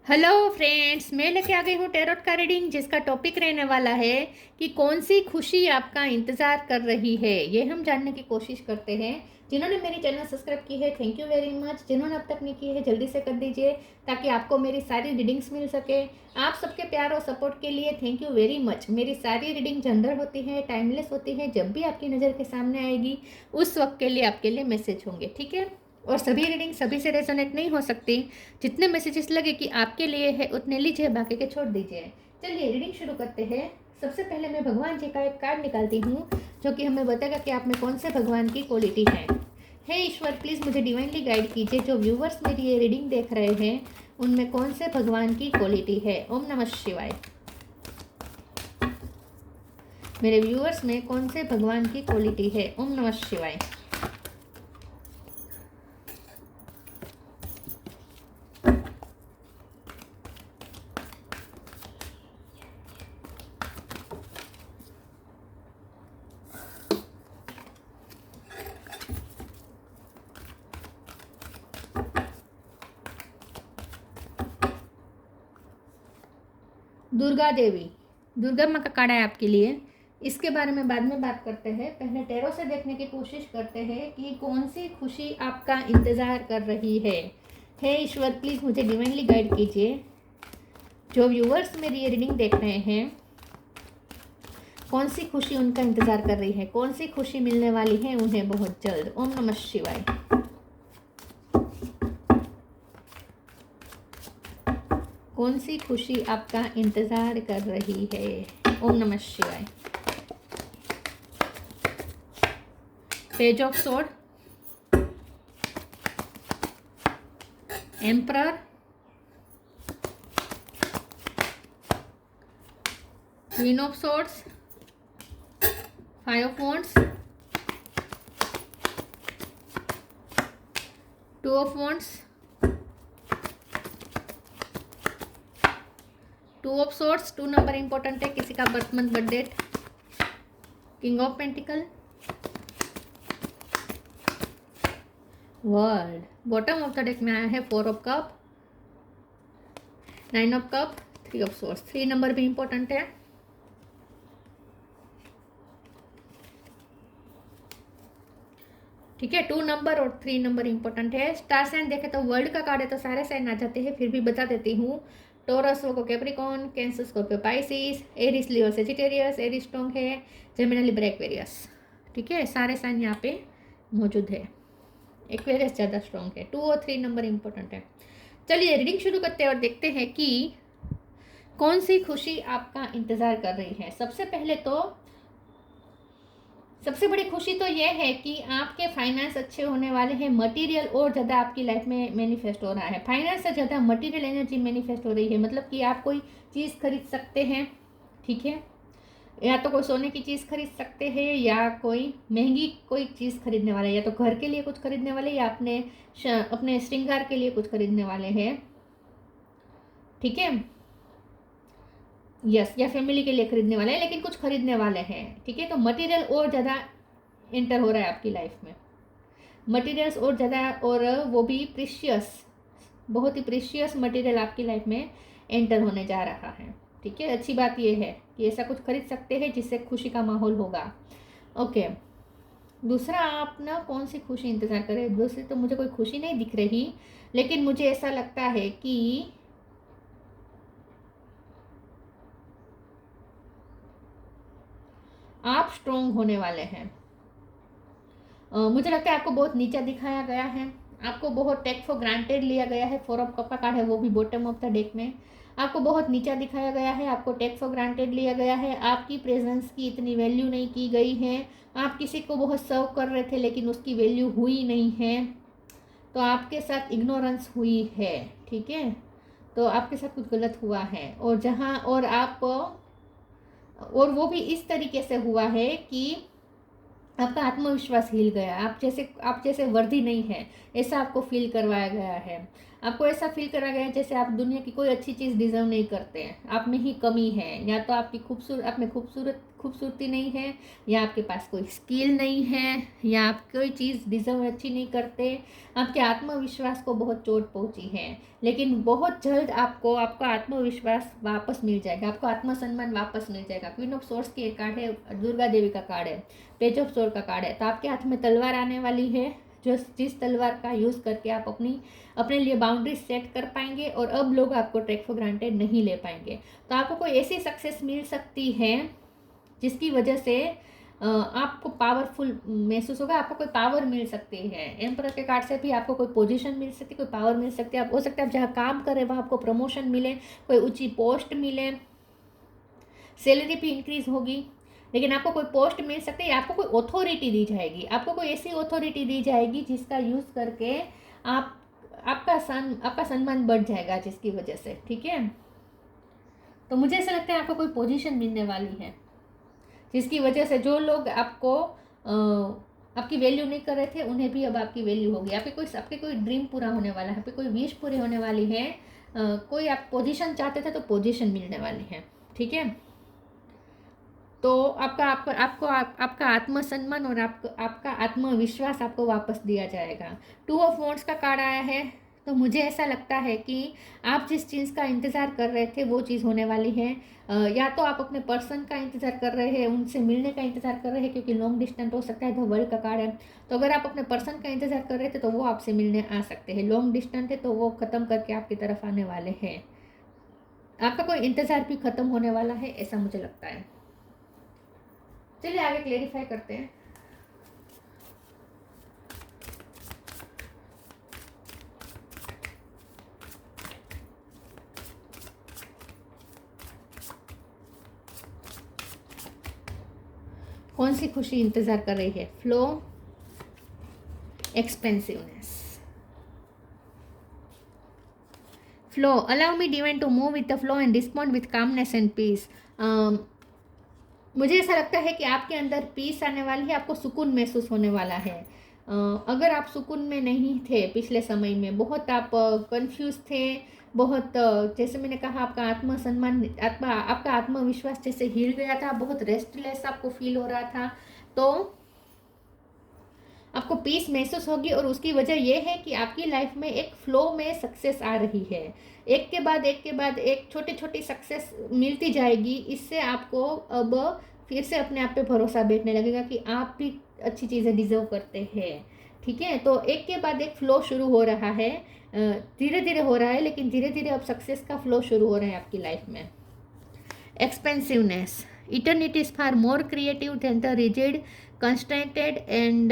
Hello friends, मैं लेके आ गई हूँ टैरोट का रीडिंग, जिसका टॉपिक रहने वाला है कि कौन सी खुशी आपका इंतज़ार कर रही है। ये हम जानने की कोशिश करते हैं। जिन्होंने मेरी चैनल सब्सक्राइब की है, थैंक यू वेरी मच। जिन्होंने अब तक नहीं की है, जल्दी से कर दीजिए ताकि आपको मेरी सारी रीडिंग्स मिल सके। आप सबके प्यार और सपोर्ट के लिए थैंक यू वेरी मच। मेरी सारी रीडिंग जनरल होती है, टाइमलेस होती है। जब भी आपकी नज़र के सामने आएगी उस वक्त के लिए आपके लिए मैसेज होंगे, ठीक है। और सभी रीडिंग सभी से रेजोनेट नहीं हो सकती। जितने मैसेजेस लगे कि आपके लिए है उतने लीजिए, बाकी के छोड़ दीजिए। चलिए रीडिंग शुरू करते हैं। सबसे पहले मैं भगवान जी का एक कार्ड निकालती हूँ जो कि हमें बताएगा कि आप में कौन से भगवान की क्वालिटी है। हे ईश्वर, प्लीज़ मुझे डिवाइनली गाइड कीजिए। जो व्यूवर्स मेरी ये रीडिंग देख रहे हैं उनमें कौन से भगवान की क्वालिटी है। ओम नमः शिवाय। मेरे व्यूवर्स में कौन से भगवान की क्वालिटी है। ओम नमः शिवाय। दुर्गा देवी, दुर्गा माँ का कार्ड है आपके लिए। इसके बारे में बाद में बात करते हैं। पहले टैरो से देखने की कोशिश करते हैं कि कौन सी खुशी आपका इंतज़ार कर रही है। हे ईश्वर, प्लीज़ मुझे डिवाइनली गाइड कीजिए। जो व्यूवर्स मेरी ये रीडिंग देख रहे हैं कौन सी खुशी उनका इंतज़ार कर रही है, कौन सी खुशी मिलने वाली है उन्हें बहुत जल्द। ओम नमः शिवाय। कौन सी खुशी आपका इंतज़ार कर रही है। ओम नमः शिवाय। Page of sword, emperor, queen of swords, five of wands, two of wands, two of swords. Two number important है, किसी का birth month birth date. King of pentacle, world. Bottom of the deck में आया है four of cup, nine of cup, three of swords. Three number भी important है। ठीक है, टू नंबर और थ्री नंबर इंपॉर्टेंट है। स्टार साइन देखे तो वर्ल्ड का कार्ड है तो सारे साइन आ जाते हैं, फिर भी बता देती हूँ। टोरस को Capricorn, Cancer Scorpio Pisces, Aries Leo Sagittarius, Aries strong है, जेमिनी लिब्रा एक्वेरियस। ठीक है, सारे साइन यहाँ पे मौजूद है। एक्वेरियस ज़्यादा स्ट्रॉन्ग है। टू और थ्री नंबर इंपॉर्टेंट है। चलिए रीडिंग शुरू करते हैं और देखते हैं कि कौन सी खुशी आपका इंतज़ार कर रही है। सबसे पहले तो सबसे बड़ी खुशी तो यह है कि आपके फाइनेंस अच्छे होने वाले हैं। मटेरियल और ज़्यादा आपकी लाइफ में मैनिफेस्ट हो रहा है। फाइनेंस से ज़्यादा मटेरियल एनर्जी मैनिफेस्ट हो रही है, मतलब कि आप कोई चीज़ खरीद सकते हैं। ठीक है, या तो कोई सोने की चीज़ खरीद सकते हैं, या कोई महंगी कोई चीज़ खरीदने वाले, या तो घर के लिए कुछ खरीदने वाले, या अपने श्रृंगार के लिए कुछ खरीदने वाले हैं। ठीक है, यस, या फैमिली के लिए खरीदने वाले हैं, लेकिन कुछ खरीदने वाले हैं। ठीक है, तो मटेरियल और ज़्यादा एंटर हो रहा है आपकी लाइफ में। मटेरियल्स और ज़्यादा, और वो भी प्रीशियस, बहुत ही प्रीशियस मटेरियल आपकी लाइफ में एंटर होने जा रहा है। ठीक है, अच्छी बात यह है कि ऐसा कुछ खरीद सकते हैं जिससे खुशी का माहौल होगा। ओके, दूसरा, आप ना कौन सी खुशी इंतज़ार करें। दूसरी तो मुझे कोई खुशी नहीं दिख रही, लेकिन मुझे ऐसा लगता है कि आप स्ट्रोंग होने वाले हैं। मुझे लगता है आपको बहुत नीचा दिखाया गया है, आपको बहुत टेक फॉर ग्रांटेड लिया गया है। फोर ऑफ कप का कार्ड है, वो भी बॉटम ऑफ द डेक में। आपको बहुत नीचा दिखाया गया है, आपको टेक फॉर ग्रांटेड लिया गया है। आपकी प्रेजेंस की इतनी वैल्यू नहीं की गई है। आप किसी को बहुत सर्व कर रहे थे लेकिन उसकी वैल्यू हुई नहीं है, तो आपके साथ इग्नोरेंस हुई है। ठीक है, तो आपके साथ कुछ गलत हुआ है। और जहाँ और आप, और वो भी इस तरीके से हुआ है कि आपका आत्मविश्वास हिल गया। आप जैसे वर्दी नहीं है ऐसा आपको फील करवाया गया है। आपको ऐसा फील करा गया है जैसे आप दुनिया की कोई अच्छी चीज़ डिजर्व नहीं करते हैं, आप में ही कमी है, या तो आपकी आप में खूबसूरती नहीं है, या आपके पास कोई स्किल नहीं है, या आप कोई चीज़ डिजर्व अच्छी नहीं करते, आपके आत्मविश्वास को बहुत चोट पहुंची है। लेकिन बहुत जल्द आपको आपका आत्मविश्वास वापस मिल जाएगा, आपको आत्मसम्मान वापस मिल जाएगा। क्वीन ऑफ सोर्ड्स की एक कार्ड है, दुर्गा देवी का कार्ड है, पेज ऑफ सोर्ड का कार्ड है। तो आपके हाथ में तलवार आने वाली है, जिस तलवार का यूज़ करके आप अपने लिए बाउंड्री सेट कर पाएंगे, और अब लोग आपको टेक फॉर ग्रांटेड नहीं ले पाएंगे। तो आपको कोई ऐसी सक्सेस मिल सकती है जिसकी वजह से आपको पावरफुल महसूस होगा, आपको कोई पावर मिल सकती है। एम्परर के कार्ड से भी आपको कोई पोजीशन मिल सकती है, कोई पावर मिल सकती है। आप हो सकता है आप जहाँ काम कर रहे हैं वहाँ आपको प्रमोशन मिले, कोई ऊंची पोस्ट मिले, सैलरी भी इंक्रीज होगी। लेकिन आपको कोई पोस्ट मिल सकती है, आपको कोई अथॉरिटी दी जाएगी, आपको कोई ऐसी अथॉरिटी दी जाएगी जिसका यूज़ करके आपका सम्मान बढ़ जाएगा, जिसकी वजह से, ठीक है। तो मुझे ऐसा लगता है आपको कोई पोजीशन मिलने वाली है, जिसकी वजह से जो लोग आपकी वैल्यू नहीं कर रहे थे उन्हें भी अब आपकी वैल्यू होगी। आपके कोई ड्रीम पूरा होने वाला है, आपकी कोई विश पूरी होने वाली है। कोई आप पोजीशन चाहते थे तो पोजीशन मिलने वाली है, ठीक है। तो आपका आत्मसम्मान और आपका आत्मविश्वास आपको वापस दिया जाएगा। 2 ऑफ वॉन्ड्स का कार्ड आया है। तो मुझे ऐसा लगता है कि आप जिस चीज़ का इंतज़ार कर रहे थे वो चीज़ होने वाली है। या तो आप अपने पर्सन का इंतज़ार कर रहे हैं, उनसे मिलने का इंतज़ार कर रहे हैं, क्योंकि लॉन्ग डिस्टेंस हो सकता है। तो वर्ल्ड का कार्ड है, तो अगर आप अपने पर्सन का इंतज़ार कर रहे थे तो वो आपसे मिलने आ सकते हैं। लॉन्ग डिस्टेंस है तो वो ख़त्म करके आपकी तरफ आने वाले हैं। आपका कोई इंतज़ार भी ख़त्म होने वाला है, ऐसा मुझे लगता है। चलिए आगे क्लेरिफाई करते हैं। कौन सी खुशी इंतजार कर रही है? Flow, expansiveness. Flow, allow me divine to move with the flow and respond with calmness and peace. मुझे ऐसा लगता है कि आपके अंदर पीस आने वाली है, आपको सुकून महसूस होने वाला है। अगर आप सुकून में नहीं थे पिछले समय में, बहुत आप कंफ्यूज थे, बहुत जैसे मैंने कहा आपका आत्मसम्मान, आपका आत्मविश्वास जैसे हिल गया था, बहुत रेस्टलेस आपको फील हो रहा था, तो आपको पीस महसूस होगी। और उसकी वजह यह है कि आपकी लाइफ में एक फ्लो में सक्सेस आ रही है, एक के बाद एक छोटी छोटी सक्सेस मिलती जाएगी। इससे आपको अब फिर से अपने आप पे भरोसा बैठने लगेगा कि आप भी अच्छी चीज़ें डिजर्व करते हैं, ठीक है। तो एक के बाद एक फ्लो शुरू हो रहा है, धीरे धीरे हो रहा है, लेकिन धीरे धीरे अब सक्सेस का फ्लो शुरू हो रहा है आपकी लाइफ में। Expansiveness, eternity is far more creative than the rigid, constrained and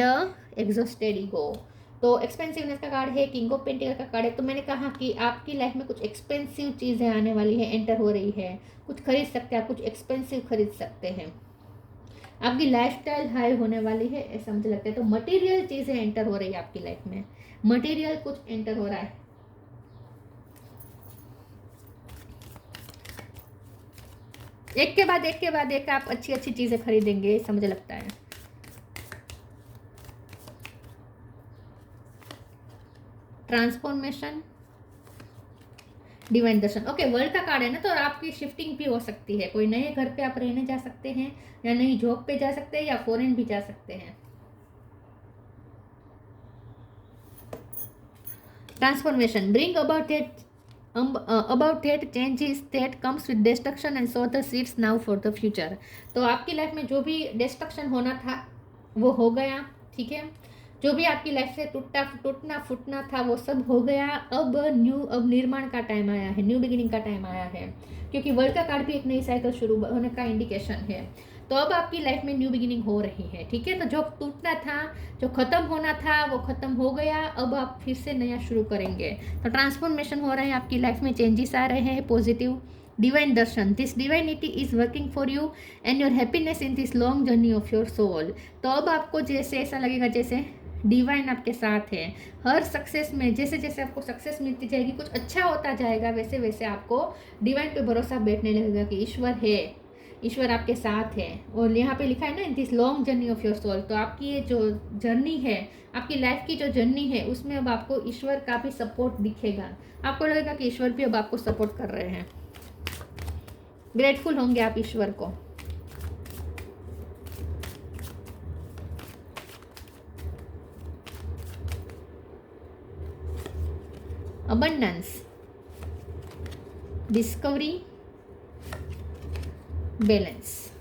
exhausted ego. तो एक्सपेंसिवनेस का कार्ड है, किंग ऑफ पेंटिकल का कार्ड है। तो मैंने कहा कि आपकी लाइफ में कुछ एक्सपेंसिव चीज़ें आने वाली है, एंटर हो रही है, कुछ खरीद सकते हैं आप, कुछ एक्सपेंसिव खरीद सकते हैं, आपकी लाइफस्टाइल हाई होने वाली है, ऐसा मुझे लगता है। तो मटेरियल चीज़ें एंटर हो रही है आपकी लाइफ में, मटेरियल कुछ एंटर हो रहा है। एक के बाद एक आप अच्छी अच्छी चीज़ें खरीदेंगे, ऐसा मुझे लगता है। ट्रांसफॉर्मेशन, डिवाइन दर्शन। ओके, वर्ल्ड का कार्ड है ना, तो आपकी शिफ्टिंग भी हो सकती है। कोई नए घर पे आप रहने जा सकते हैं, या नई जॉब पे जा सकते हैं, या फॉरेन भी जा सकते हैं। Transformation, bring about that changes that comes with destruction and so the seeds now for the future. तो आपकी लाइफ में जो भी डिस्ट्रक्शन होना था वो हो गया, ठीक है। जो भी आपकी लाइफ से टूटना फूटना था वो सब हो गया। अब निर्माण का टाइम आया है, न्यू बिगिनिंग का टाइम आया है, क्योंकि वर्ल्ड का कार्ड भी एक नई साइकिल शुरू होने का इंडिकेशन है। तो अब आपकी लाइफ में न्यू बिगिनिंग हो रही है, ठीक है। तो जो टूटना था, जो खत्म होना था वो खत्म हो गया, अब आप फिर से नया शुरू करेंगे। तो ट्रांसफॉर्मेशन हो रहा है आपकी लाइफ में, चेंजेस आ रहे हैं positive. Divine Darshan, this divinity is working for you and your happiness in this long journey of your soul. तो अब आपको जैसे ऐसा लगेगा जैसे डिवाइन आपके साथ है। हर सक्सेस में जैसे जैसे आपको सक्सेस मिलती जाएगी, कुछ अच्छा होता जाएगा, वैसे वैसे आपको डिवाइन पे भरोसा बैठने लगेगा कि ईश्वर है, ईश्वर आपके साथ है। और यहाँ पे लिखा है ना, this long journey of your soul. तो आपकी ये जो जर्नी है, आपकी लाइफ की जो जर्नी है, उसमें अब आपको ईश्वर का भी सपोर्ट दिखेगा। आपको लगेगा कि ईश्वर भी अब आपको सपोर्ट कर रहे हैं। ग्रेटफुल होंगे आप ईश्वर को। Abundance, discovery, balance.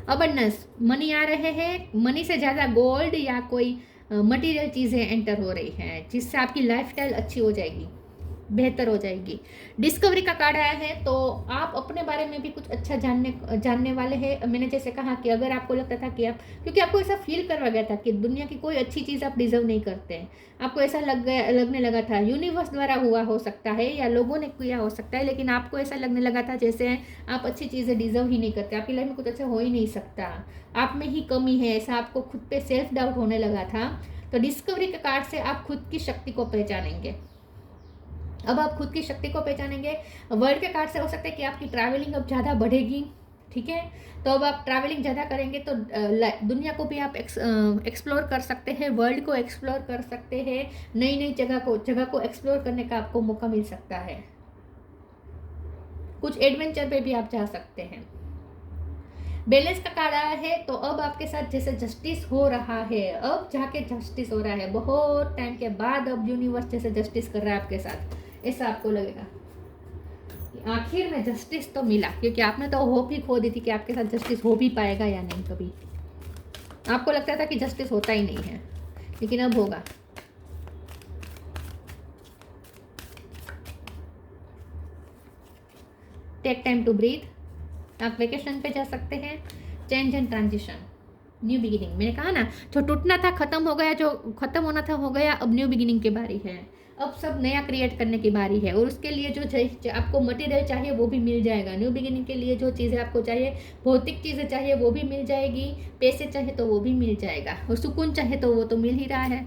Abundance, money आ रहे हैं, मनी से ज़्यादा गोल्ड या कोई मटेरियल चीज़ें एंटर हो रही हैं, जिससे आपकी लाइफस्टाइल अच्छी हो जाएगी, बेहतर हो जाएगी। डिस्कवरी का कार्ड आया है, तो आप अपने बारे में भी कुछ अच्छा जानने वाले हैं। मैंने जैसे कहा कि अगर आपको लगता था कि आप, क्योंकि आपको ऐसा फील करवा गया था कि दुनिया की कोई अच्छी चीज़ आप डिजर्व नहीं करते हैं, आपको ऐसा लगने लगा था, यूनिवर्स द्वारा हुआ हो सकता है या लोगों ने किया हो सकता है, लेकिन आपको ऐसा लगने लगा था जैसे आप अच्छी चीज़ें डिजर्व ही नहीं करते, आपकी लाइफ में कुछ अच्छा हो ही नहीं सकता, आप में ही कमी है, ऐसा आपको खुद पे सेल्फ डाउट होने लगा था। तो डिस्कवरी के कार्ड से आप खुद की शक्ति को पहचानेंगे। अब आप खुद की शक्ति को पहचानेंगे। वर्ल्ड के कार्ड से हो सकता है कि आपकी ट्रैवलिंग अब ज़्यादा बढ़ेगी, ठीक है। तो अब आप ट्रैवलिंग ज़्यादा करेंगे तो दुनिया को भी आप एक्सप्लोर कर सकते हैं, वर्ल्ड को एक्सप्लोर कर सकते हैं, नई नई जगह को एक्सप्लोर करने का आपको मौका मिल सकता है। कुछ एडवेंचर पे भी आप जा सकते हैं। बैलेंस का कार्ड आया है, तो अब आपके साथ जैसे जस्टिस हो रहा है, अब जाके जस्टिस हो रहा है, बहुत टाइम के बाद अब यूनिवर्स जैसे जस्टिस कर रहा है आपके साथ, ऐसा आपको लगेगा कि आखिर में जस्टिस तो मिला। क्योंकि आपने तो होप ही खो दी थी कि आपके साथ जस्टिस हो भी पाएगा या नहीं। कभी आपको लगता था कि जस्टिस होता ही नहीं है, लेकिन अब होगा। टेक टाइम टू ब्रीथ, आप वेकेशन पे जा सकते हैं। Change and transition, new beginning. मैंने कहा ना, जो टूटना था खत्म हो गया, जो खत्म होना था हो गया, अब न्यू बिगिनिंग की बारी है, अब सब नया क्रिएट करने की बारी है। और उसके लिए जो आपको मटेरियल चाहिए वो भी मिल जाएगा। न्यू बिगिनिंग के लिए जो चीज़ें आपको चाहिए, भौतिक चीज़ें चाहिए वो भी मिल जाएगी, पैसे चाहिए तो वो भी मिल जाएगा, और सुकून चाहिए तो वो तो मिल ही रहा है।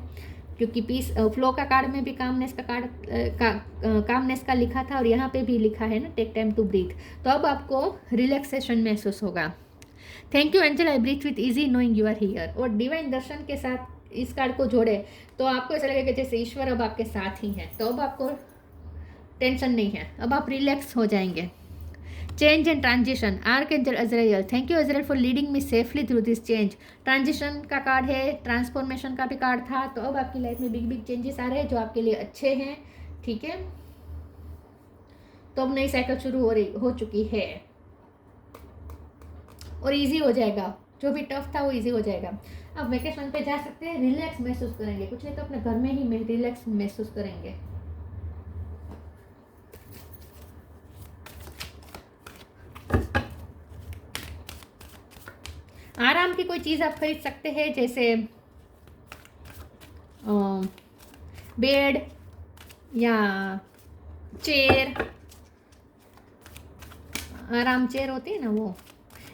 क्योंकि पीस फ्लो का कार्ड में भी कामनेस का कार्ड कामनेस का लिखा था, और यहाँ पे भी लिखा है ना, टेक टाइम टू ब्रीथ। तो अब आपको रिलैक्सेशन महसूस होगा। Thank you angel, I breathe with easy knowing you are here. और डिवाइन दर्शन के साथ इस कार्ड को जोड़े तो आपको ऐसा लगेगा जैसे ईश्वर अब आपके साथ ही हैं। तो अब आपको टेंशन नहीं है, अब आप रिलैक्स हो जाएंगे। Change and transition, archangel Azrael, thank you Azrael for leading me safely through this change. Transition का कार्ड है, ट्रांसफॉर्मेशन का भी कार्ड था। तो अब आपकी लाइफ में बिग बिग चेंजेस आ रहे हैं जो आपके लिए अच्छे हैं, ठीक है। तो अब नई साइकिल शुरू हो चुकी है, और इजी हो जाएगा। जो भी टफ था वो इजी हो जाएगा। अब वेकेशन पे जा सकते हैं, रिलैक्स महसूस करेंगे, कुछ नहीं तो अपने घर में ही रिलैक्स महसूस करेंगे। आराम की कोई चीज़ आप खरीद सकते हैं, जैसे बेड या चेयर, आराम चेयर होती है ना, वो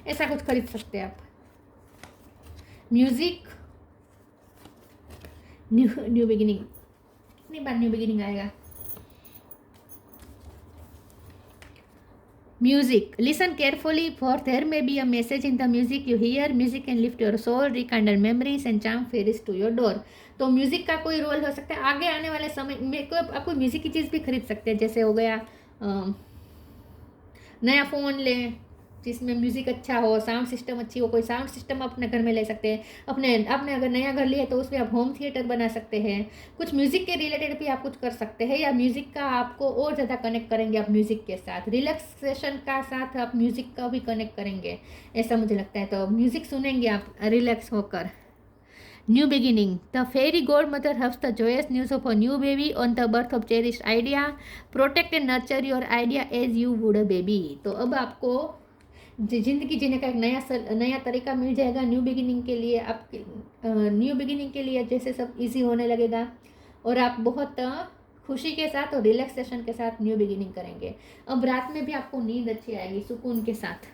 ऐसा कुछ खरीद सकते हैं आप। म्यूजिक, न्यू बिगिनिंग, कितनी बार न्यू बिगिनिंग आएगा। Music, listen carefully for there may be a message in the music you hear. Music can lift your soul, rekindle memories and charm fairies to your door. तो music का कोई role हो सकता है आगे आने वाले समय में। आप कोई म्यूज़िक की चीज़ भी खरीद सकते हैं, जैसे हो गया नया फ़ोन लें जिसमें म्यूज़िक अच्छा हो, साउंड सिस्टम अच्छी हो, कोई साउंड सिस्टम अपने घर में ले सकते हैं। अपने अगर नया घर लिया तो उसमें आप होम थिएटर बना सकते हैं। कुछ म्यूज़िक के रिलेटेड भी आप कुछ कर सकते हैं, या म्यूज़िक का आपको और ज़्यादा कनेक्ट करेंगे आप म्यूज़िक के साथ, रिलैक्सेशन का साथ आप म्यूज़िक का भी कनेक्ट करेंगे, ऐसा मुझे लगता है। तो म्यूज़िक सुनेंगे आप रिलैक्स होकर। New beginning. The fairy godmother helps the joyous news of a new baby on the birth of cherished idea. Protect and nurture your idea as you would a baby. तो अब आपको ज़िंदगी जीने का एक नया तरीका मिल जाएगा न्यू बिगिनिंग के लिए। आपके न्यू बिगिनिंग के लिए जैसे सब इजी होने लगेगा, और आप बहुत खुशी के साथ और रिलैक्सेशन के साथ न्यू बिगिनिंग करेंगे। अब रात में भी आपको नींद अच्छी आएगी सुकून के साथ।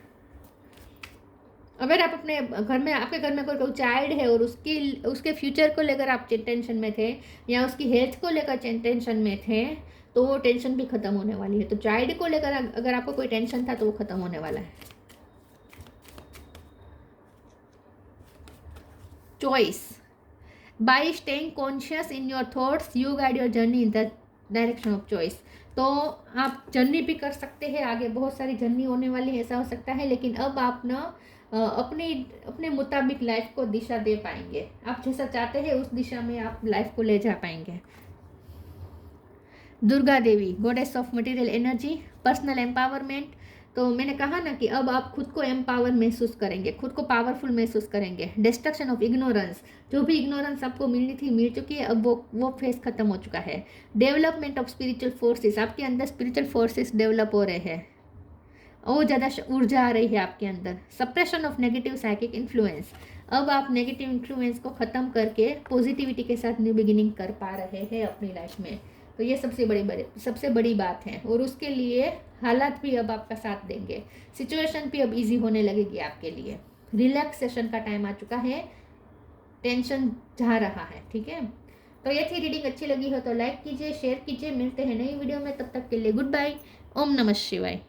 अगर आप अपने घर में, आपके घर में कोई चाइल्ड है और उसके फ्यूचर को लेकर आप टेंशन में थे, या उसकी हेल्थ को लेकर टेंशन में थे, तो वो टेंशन भी खत्म होने वाली है। तो चाइल्ड को लेकर अगर आपको कोई टेंशन था तो वो खत्म होने वाला है। Choice, bye staying conscious in your thoughts you guide your journey in the direction of choice. तो आप जर्नी भी कर सकते हैं, आगे बहुत सारी जर्नी होने वाली है, ऐसा हो सकता है, लेकिन अब आप ना अपने मुताबिक लाइफ को दिशा दे पाएंगे। आप जैसा चाहते हैं उस दिशा में आप लाइफ को ले जा पाएंगे। Durga Devi, goddess of material energy, personal empowerment. तो मैंने कहा ना कि अब आप खुद को एम्पावर महसूस करेंगे, खुद को पावरफुल महसूस करेंगे। डिस्ट्रक्शन ऑफ इग्नोरेंस, जो भी इग्नोरेंस आपको मिलनी थी मिल चुकी है, अब वो फेस खत्म हो चुका है। डेवलपमेंट ऑफ स्पिरिचुअल फोर्सेस, आपके अंदर स्पिरिचुअल फोर्सेस डेवलप हो रहे हैं और ज़्यादा ऊर्जा आ रही है आपके अंदर। Suppression of negative psychic influence, अब आप नेगेटिव इन्फ्लुएंस को ख़त्म करके पॉजिटिविटी के साथ न्यू बिगिनिंग कर पा रहे हैं अपनी लाइफ में। तो ये सबसे बड़ी बात है, और उसके लिए हालात भी अब आपका साथ देंगे, सिचुएशन भी अब इजी होने लगेगी आपके लिए। रिलैक्सेशन का टाइम आ चुका है, टेंशन जा रहा है, ठीक है। तो ये थी रीडिंग, अच्छी लगी हो तो लाइक कीजिए, शेयर कीजिए। मिलते हैं नई वीडियो में, तब तक के लिए गुड बाय। ओम नमः शिवाय।